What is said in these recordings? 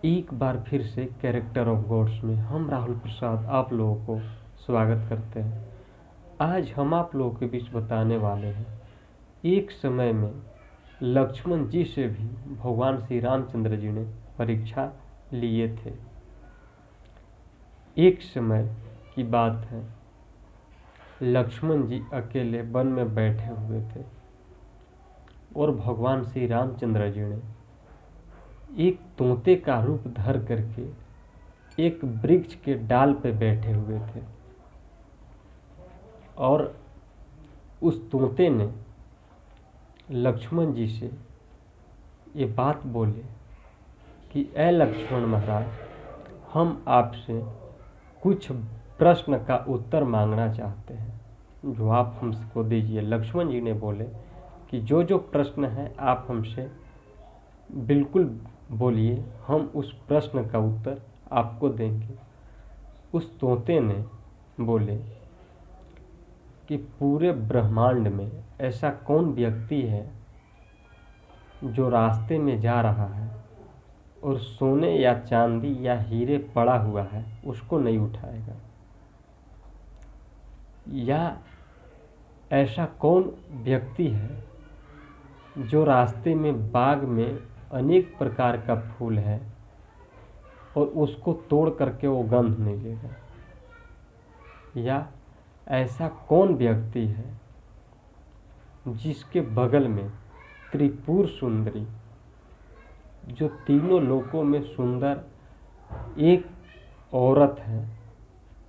एक बार फिर से कैरेक्टर ऑफ गॉड्स में हम राहुल प्रसाद आप लोगों को स्वागत करते हैं। आज हम आप लोगों के बीच बताने वाले हैं, एक समय में लक्ष्मण जी से भी भगवान श्री रामचंद्र जी ने परीक्षा लिए थे। एक समय की बात है, लक्ष्मण जी अकेले वन में बैठे हुए थे और भगवान श्री रामचंद्र जी ने एक तोते का रूप धर करके एक वृक्ष के डाल पे बैठे हुए थे और उस तोते ने लक्ष्मण जी से ये बात बोले कि ऐ लक्ष्मण महाराज, हम आपसे कुछ प्रश्न का उत्तर मांगना चाहते हैं, जो आप हमको दीजिए। लक्ष्मण जी ने बोले कि जो जो प्रश्न है आप हमसे बिल्कुल बोलिए, हम उस प्रश्न का उत्तर आपको देंगे। उस तोते ने बोले कि पूरे ब्रह्मांड में ऐसा कौन व्यक्ति है जो रास्ते में जा रहा है और सोने या चांदी या हीरे पड़ा हुआ है उसको नहीं उठाएगा, या ऐसा कौन व्यक्ति है जो रास्ते में बाग में अनेक प्रकार का फूल है और उसको तोड़ करके वो गंध नहीं लेगा, या ऐसा कौन व्यक्ति है जिसके बगल में त्रिपुर सुंदरी, जो तीनों लोकों में सुंदर एक औरत है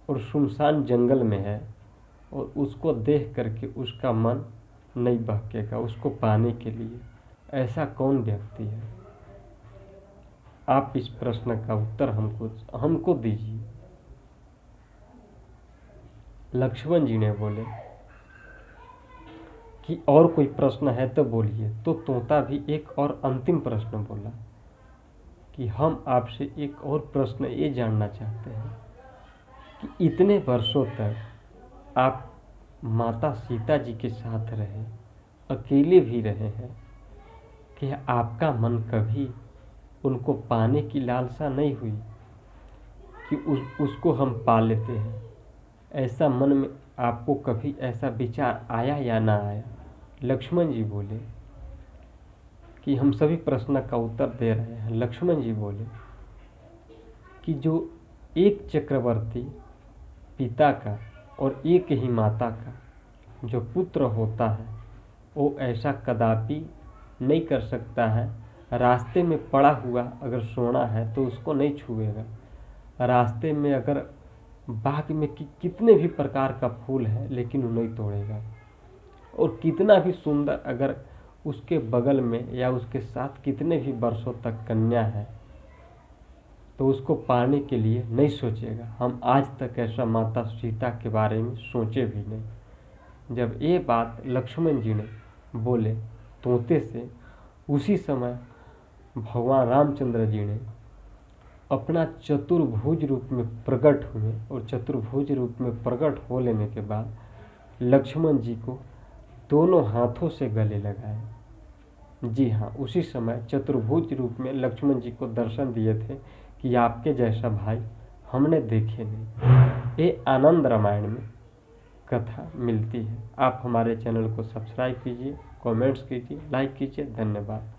और सुनसान जंगल में है और उसको देख करके उसका मन नहीं बहकेगा उसको पाने के लिए, ऐसा कौन व्यक्ति है? आप इस प्रश्न का उत्तर हमको दीजिए। लक्ष्मण जी ने बोले कि और कोई प्रश्न है तो बोलिए। तो तोता भी एक और अंतिम प्रश्न बोला कि हम आपसे एक और प्रश्न ये जानना चाहते हैं कि इतने वर्षों तक आप माता सीता जी के साथ रहे, अकेले भी रहे हैं, कि आपका मन कभी उनको पाने की लालसा नहीं हुई कि उसको हम पा लेते हैं? ऐसा मन में आपको कभी ऐसा विचार आया या ना आया? लक्ष्मण जी बोले कि हम सभी प्रश्न का उत्तर दे रहे हैं। लक्ष्मण जी बोले कि जो एक चक्रवर्ती पिता का और एक ही माता का जो पुत्र होता है, वो ऐसा कदापि नहीं कर सकता है। रास्ते में पड़ा हुआ अगर सोना है तो उसको नहीं छुएगा, रास्ते में अगर बाग में कितने भी प्रकार का फूल है लेकिन वो नहीं तोड़ेगा, और कितना भी सुंदर अगर उसके बगल में या उसके साथ कितने भी वर्षों तक कन्या है तो उसको पाने के लिए नहीं सोचेगा। हम आज तक ऐसा माता सीता के बारे में सोचे भी नहीं। जब ये बात लक्ष्मण जी ने बोले तोते से, उसी समय भगवान रामचंद्र जी ने अपना चतुर्भुज रूप में प्रकट हुए और चतुर्भुज रूप में प्रकट हो लेने के बाद लक्ष्मण जी को दोनों हाथों से गले लगाए। जी हाँ, उसी समय चतुर्भुज रूप में लक्ष्मण जी को दर्शन दिए थे कि आपके जैसा भाई हमने देखे नहीं। ये आनंद रामायण में कथा मिलती है। आप हमारे चैनल को सब्सक्राइब कीजिए, कमेंट्स कीजिए, लाइक कीजिए। धन्यवाद।